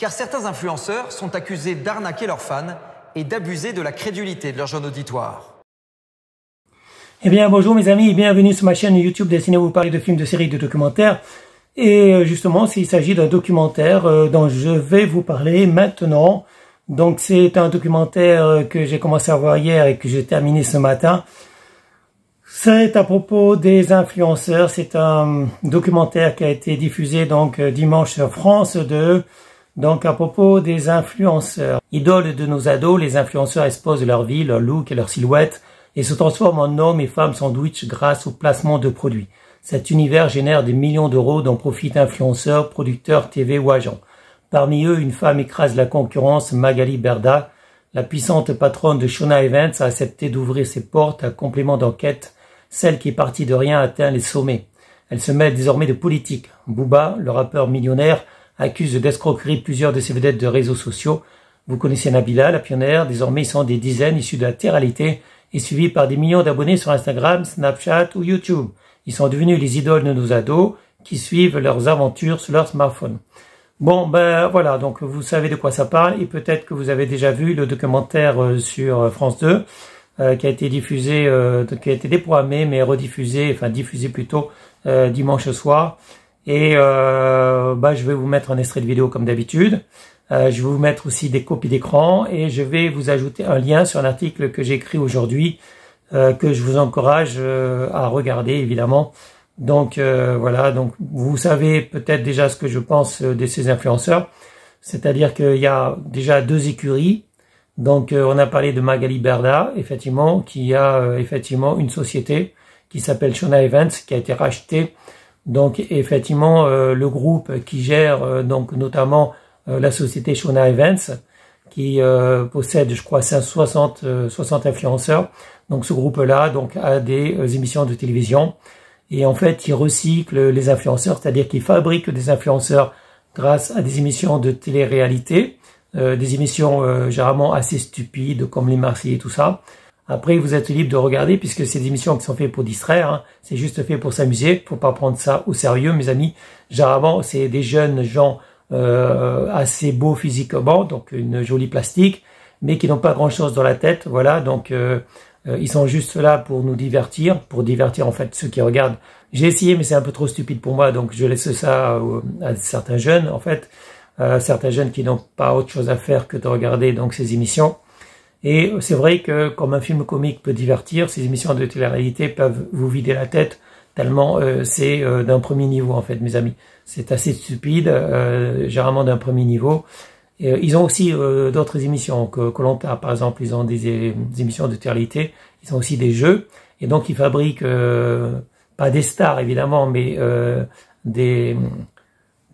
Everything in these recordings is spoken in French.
car certains influenceurs sont accusés d'arnaquer leurs fans et d'abuser de la crédulité de leur jeune auditoire. Eh bien bonjour mes amis et bienvenue sur ma chaîne YouTube destinée à vous parler de films, de séries, de documentaires. Et justement, s'il s'agit d'un documentaire dont je vais vous parler maintenant. Donc c'est un documentaire que j'ai commencé à voir hier et que j'ai terminé ce matin. C'est à propos des influenceurs. C'est un documentaire qui a été diffusé donc dimanche sur France 2. Donc à propos des influenceurs. Idoles de nos ados, les influenceurs exposent leur vie, leur look et leur silhouette et se transforment en hommes et femmes sandwich grâce au placement de produits. Cet univers génère des millions d'euros dont profitent influenceurs, producteurs TV ou agents. Parmi eux, une femme écrase la concurrence, Magali Berda. La puissante patronne de Shona Events a accepté d'ouvrir ses portes à complément d'enquête. Celle qui est partie de rien atteint les sommets. Elle se mêle désormais de politique. Booba, le rappeur millionnaire, accuse d'escroquerie plusieurs de ses vedettes de réseaux sociaux. Vous connaissez Nabila, la pionnière. Désormais, ils sont des dizaines issus de la terre-réalité et suivis par des millions d'abonnés sur Instagram, Snapchat ou YouTube. Ils sont devenus les idoles de nos ados qui suivent leurs aventures sur leur smartphone. Bon, ben voilà, donc vous savez de quoi ça parle et peut-être que vous avez déjà vu le documentaire sur France 2 qui a été diffusé, qui a été déprogrammé mais rediffusé, enfin diffusé plutôt dimanche soir. Et je vais vous mettre un extrait de vidéo comme d'habitude. Je vais vous mettre aussi des copies d'écran et je vais vous ajouter un lien sur un article que j'ai écrit aujourd'hui que je vous encourage à regarder évidemment. Donc voilà, donc vous savez peut-être déjà ce que je pense de ces influenceurs, c'est-à-dire qu'il y a déjà deux écuries. Donc on a parlé de Magali Berda, effectivement, qui a effectivement une société qui s'appelle Shona Events, qui a été rachetée. Donc effectivement le groupe qui gère donc notamment la société Shona Events, qui possède je crois 60 influenceurs. Donc ce groupe-là donc a des émissions de télévision. Et en fait, ils recyclent les influenceurs, c'est-à-dire qu'ils fabriquent des influenceurs grâce à des émissions de télé-réalité, des émissions généralement assez stupides comme les Marseillais et tout ça. Après, vous êtes libre de regarder puisque c'est des émissions qui sont faites pour distraire, hein. C'est juste fait pour s'amuser, faut pas prendre ça au sérieux, mes amis. Généralement, c'est des jeunes gens assez beaux physiquement, donc une jolie plastique, mais qui n'ont pas grand-chose dans la tête, voilà, donc ils sont juste là pour nous divertir, pour divertir en fait ceux qui regardent. J'ai essayé mais c'est un peu trop stupide pour moi, donc je laisse ça à certains jeunes en fait, certains jeunes qui n'ont pas autre chose à faire que de regarder donc ces émissions. Et c'est vrai que comme un film comique peut divertir, ces émissions de télé-réalité peuvent vous vider la tête tellement c'est d'un premier niveau en fait mes amis. C'est assez stupide, généralement d'un premier niveau. Ils ont aussi d'autres émissions, Koh-Lanta par exemple, ils ont des émissions de télé-réalité, ils ont aussi des jeux, et donc ils fabriquent, pas des stars évidemment, mais des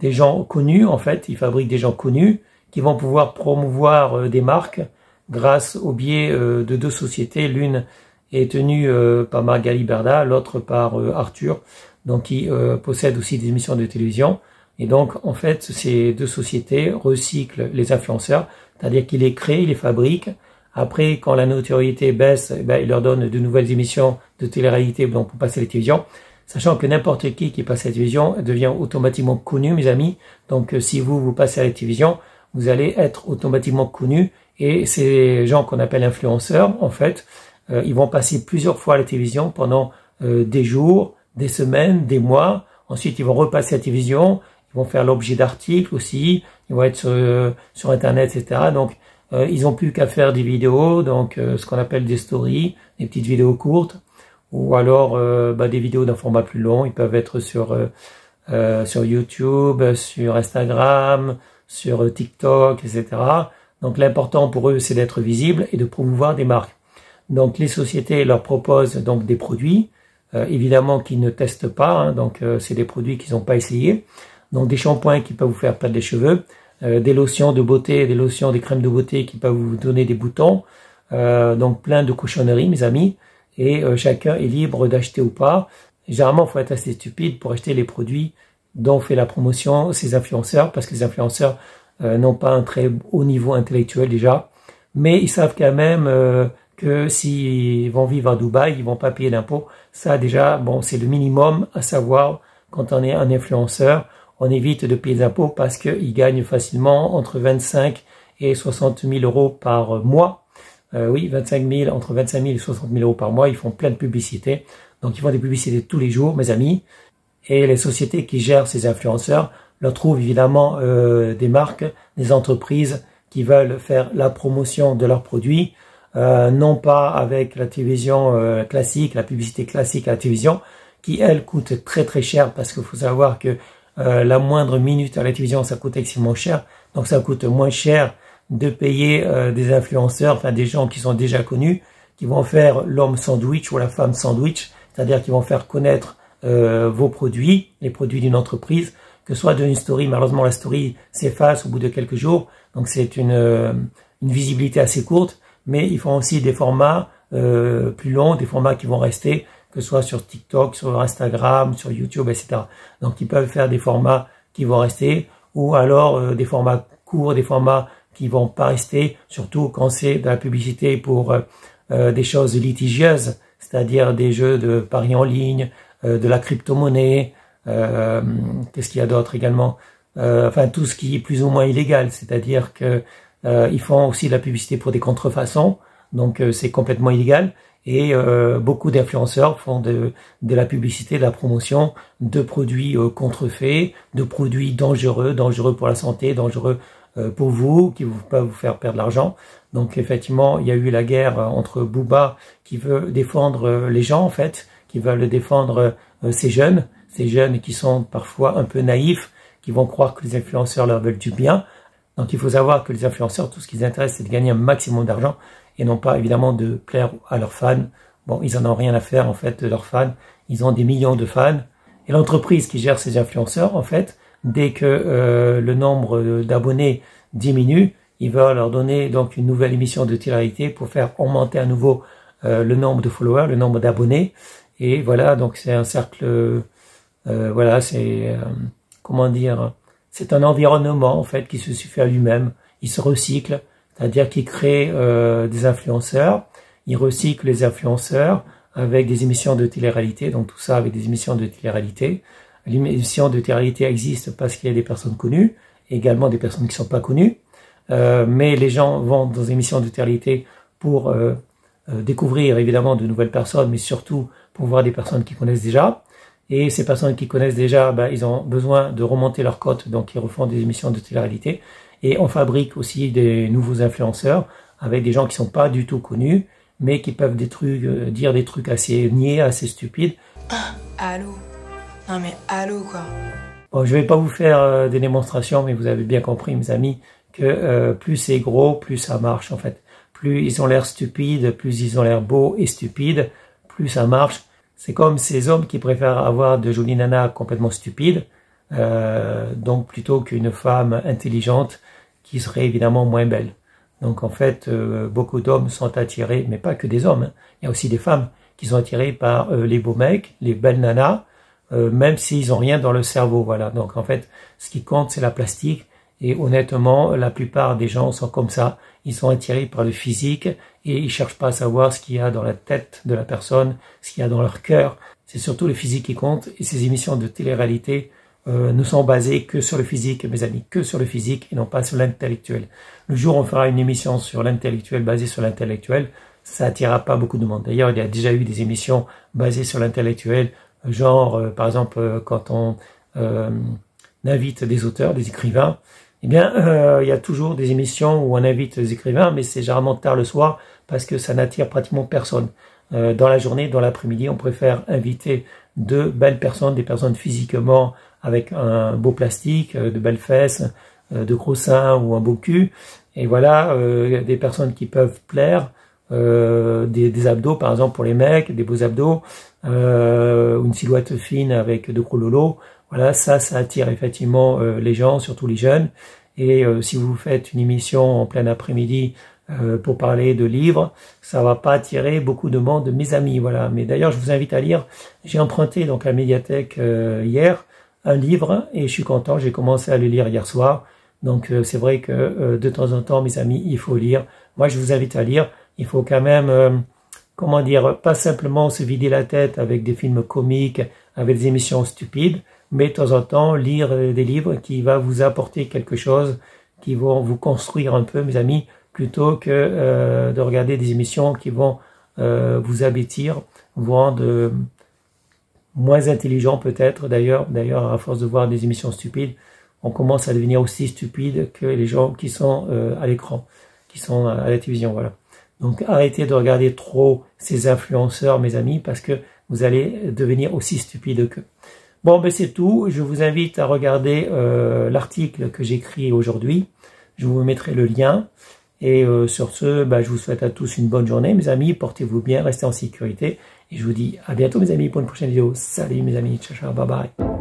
gens connus en fait, ils fabriquent des gens connus qui vont pouvoir promouvoir des marques grâce au biais de deux sociétés, l'une est tenue par Magali Berda, l'autre par Arthur, donc qui possède aussi des émissions de télévision. Et donc, en fait, ces deux sociétés recyclent les influenceurs, c'est-à-dire qu'ils les créent, ils les fabriquent. Après, quand la notoriété baisse, ils leur donnent de nouvelles émissions de télé-réalité donc pour passer à la télévision. Sachant que n'importe qui passe à la télévision devient automatiquement connu, mes amis. Donc, si vous passez à la télévision, vous allez être automatiquement connu. Et ces gens qu'on appelle influenceurs, en fait, ils vont passer plusieurs fois à la télévision pendant des jours, des semaines, des mois. Ensuite, ils vont repasser à la télévision. Ils vont faire l'objet d'articles aussi, ils vont être sur Internet, etc. Donc, ils n'ont plus qu'à faire des vidéos, donc ce qu'on appelle des stories, des petites vidéos courtes, ou alors des vidéos d'un format plus long. Ils peuvent être sur YouTube, sur Instagram, sur TikTok, etc. Donc, l'important pour eux, c'est d'être visible et de promouvoir des marques. Donc, les sociétés leur proposent donc des produits, évidemment qu'ils ne testent pas, hein, donc c'est des produits qu'ils n'ont pas essayés. Donc des shampoings qui peuvent vous faire perdre les cheveux, des lotions de beauté, des crèmes de beauté qui peuvent vous donner des boutons, donc plein de cochonneries mes amis, et chacun est libre d'acheter ou pas. Généralement il faut être assez stupide pour acheter les produits dont fait la promotion ces influenceurs, parce que les influenceurs n'ont pas un très haut niveau intellectuel déjà, mais ils savent quand même que s'ils vont vivre à Dubaï, ils vont pas payer d'impôts. Ça déjà, bon, c'est le minimum à savoir quand on est un influenceur. on évite de payer des impôts parce qu'ils gagnent facilement entre 25 et 60 000 euros par mois. Oui, entre 25 000 et 60 000 euros par mois, ils font plein de publicités. Donc ils font des publicités tous les jours, mes amis. Et les sociétés qui gèrent ces influenceurs leur trouvent évidemment des marques, des entreprises qui veulent faire la promotion de leurs produits, non pas avec la télévision classique, la publicité classique à la télévision, qui elle coûte très très cher parce qu'il faut savoir que la moindre minute à la télévision ça coûte extrêmement cher, donc ça coûte moins cher de payer des influenceurs, enfin des gens qui sont déjà connus, qui vont faire l'homme sandwich ou la femme sandwich, c'est-à-dire qui vont faire connaître vos produits, les produits d'une entreprise, que ce soit d'une story. Malheureusement la story s'efface au bout de quelques jours, donc c'est une visibilité assez courte, mais ils font aussi des formats plus longs, des formats qui vont rester, que ce soit sur TikTok, sur Instagram, sur YouTube, etc. Donc ils peuvent faire des formats qui vont rester, ou alors des formats courts, des formats qui vont pas rester, surtout quand c'est de la publicité pour des choses litigieuses, c'est-à-dire des jeux de paris en ligne, de la crypto-monnaie, qu'est-ce qu'il y a d'autre également, enfin tout ce qui est plus ou moins illégal, c'est-à-dire que ils font aussi de la publicité pour des contrefaçons, donc c'est complètement illégal. Et beaucoup d'influenceurs font de la publicité, de la promotion de produits contrefaits, de produits dangereux pour la santé, dangereux pour vous, qui peuvent vous faire perdre de l'argent. Donc effectivement, il y a eu la guerre entre Booba qui veut défendre les gens en fait, qui veulent défendre ces jeunes qui sont parfois un peu naïfs, qui vont croire que les influenceurs leur veulent du bien. Donc il faut savoir que les influenceurs, tout ce qui les intéresse, c'est de gagner un maximum d'argent et non pas évidemment de plaire à leurs fans. Bon, ils en ont rien à faire en fait de leurs fans, ils ont des millions de fans. Et l'entreprise qui gère ces influenceurs, en fait, dès que le nombre d'abonnés diminue, il va leur donner donc une nouvelle émission de télé-réalité pour faire augmenter à nouveau le nombre de followers, le nombre d'abonnés. Et voilà, donc c'est un cercle, voilà, c'est, comment dire, c'est un environnement en fait qui se suffit à lui-même. Il se recycle, c'est-à-dire qu'il crée des influenceurs, il recycle les influenceurs avec des émissions de télé-réalité, donc tout ça avec des émissions de télé-réalité. L'émission de télé-réalité existe parce qu'il y a des personnes connues, également des personnes qui ne sont pas connues, mais les gens vont dans des émissions de télé-réalité pour découvrir évidemment de nouvelles personnes, mais surtout pour voir des personnes qui connaissent déjà. Et ces personnes qui connaissent déjà, ben, ils ont besoin de remonter leur cote, donc ils refont des émissions de télé-réalité. Et on fabrique aussi des nouveaux influenceurs avec des gens qui sont pas du tout connus, mais qui peuvent dire des trucs assez niais, assez stupides. Allô? Non mais allô quoi. Bon, je vais pas vous faire des démonstrations, mais vous avez bien compris, mes amis, que plus c'est gros, plus ça marche en fait. Plus ils ont l'air stupides, plus ils ont l'air beaux et stupides, plus ça marche. C'est comme ces hommes qui préfèrent avoir de jolies nanas complètement stupides, donc plutôt qu'une femme intelligente qui serait évidemment moins belle. Donc en fait, beaucoup d'hommes sont attirés, mais pas que des hommes, hein. Il y a aussi des femmes qui sont attirées par les beaux mecs, les belles nanas, même s'ils ont rien dans le cerveau, voilà. Donc en fait, ce qui compte, c'est la plastique. Et honnêtement, la plupart des gens sont comme ça. Ils sont attirés par le physique et ils cherchent pas à savoir ce qu'il y a dans la tête de la personne, ce qu'il y a dans leur cœur. C'est surtout le physique qui compte. Et ces émissions de télé-réalité ne sont basées que sur le physique, mes amis, que sur le physique et non pas sur l'intellectuel. Le jour où on fera une émission sur l'intellectuel, basée sur l'intellectuel, ça attirera pas beaucoup de monde. D'ailleurs, il y a déjà eu des émissions basées sur l'intellectuel, genre, par exemple, quand on invite des auteurs, des écrivains, eh bien, il y a toujours des émissions où on invite des écrivains, mais c'est généralement tard le soir parce que ça n'attire pratiquement personne. Dans la journée, dans l'après-midi, on préfère inviter de belles personnes, des personnes physiquement avec un beau plastique, de belles fesses, de gros seins ou un beau cul. Et voilà, des personnes qui peuvent plaire, des abdos par exemple pour les mecs, des beaux abdos, une silhouette fine avec de gros lolos. Voilà, ça attire effectivement les gens, surtout les jeunes. Et si vous faites une émission en plein après-midi pour parler de livres, ça va pas attirer beaucoup de monde, mes amis. Voilà. Mais d'ailleurs, je vous invite à lire. J'ai emprunté donc à la médiathèque hier un livre et je suis content. J'ai commencé à le lire hier soir. Donc c'est vrai que de temps en temps, mes amis, il faut lire. Moi, je vous invite à lire. Il faut quand même, comment dire, pas simplement se vider la tête avec des films comiques, avec des émissions stupides. mais de temps en temps, lire des livres qui vont vous apporter quelque chose, qui vont vous construire un peu, mes amis, plutôt que de regarder des émissions qui vont vous abêtir, vous rendre moins intelligent peut-être. D'ailleurs, à force de voir des émissions stupides, on commence à devenir aussi stupide que les gens qui sont à l'écran, qui sont à la télévision, voilà. Donc arrêtez de regarder trop ces influenceurs, mes amis, parce que vous allez devenir aussi stupide qu'eux. Bon, ben c'est tout. Je vous invite à regarder l'article que j'écris aujourd'hui. Je vous mettrai le lien. Et sur ce, ben, je vous souhaite à tous une bonne journée, mes amis. Portez-vous bien, restez en sécurité. Et je vous dis à bientôt, mes amis, pour une prochaine vidéo. Salut, mes amis. Ciao, ciao, bye bye.